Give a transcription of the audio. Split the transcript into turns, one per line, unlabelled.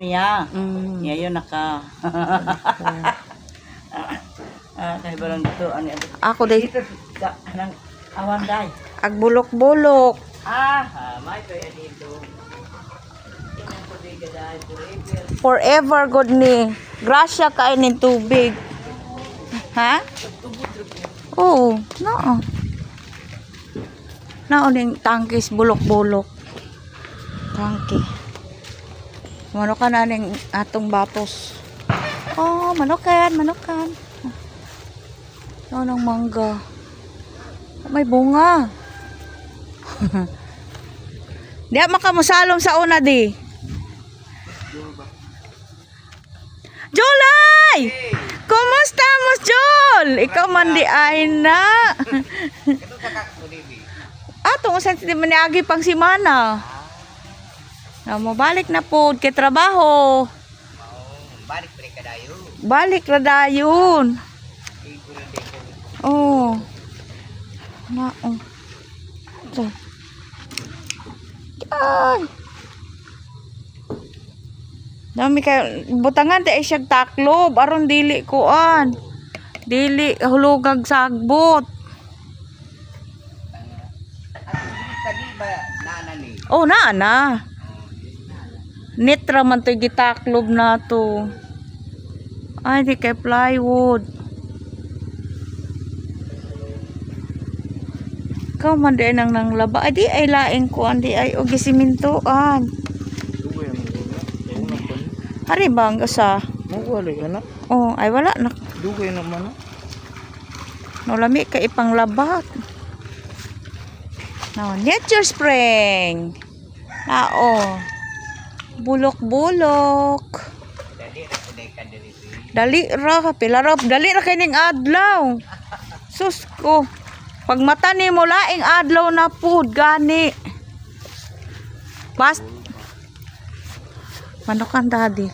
niya. Niya yun naka. Kaya barang dito.
Ako day.
Dito, nang awan day.
Agbulok-bulok.
May kaya dito.
Forever good ni. Grasya kainin tubig. Ha? Oo. No. Ning tangkis bulok-bulok. Tangki. Manukan na ning atong batos. Oh, manukan. Nang mangga. May bunga. Di makamusalom sa una di. Jolay! Kumusta mo, Jol? Ikaw man di ay na. Atong sa maniagi pang simana. Na mo balik na po kay trabaho.
Balik pre ka dayo.
Balik ra dayon. Oh. Na oh. Ay. Dami kay butangan di ay siyag taklob aron dili kuan. Dili hulugag sagbot.
Kadi ba nana ni?
Oh, na. Nitra man to gitaklob na to. Ay, di kay plywood. Ikaw man di nang laba. Ay, di ay laing kuan di ay og gisimintoan. Hari bang sa?
Wala ka na.
Oh, ay wala na.
Dugay naman.
No lami ka ipang labat. Now, nature spring. Oh. Bulok-bulok. Dali ra kay ning adlaw. Sus ko. Pag mata ni mo laing adlaw na pud gani. Bas. Manukan daddy.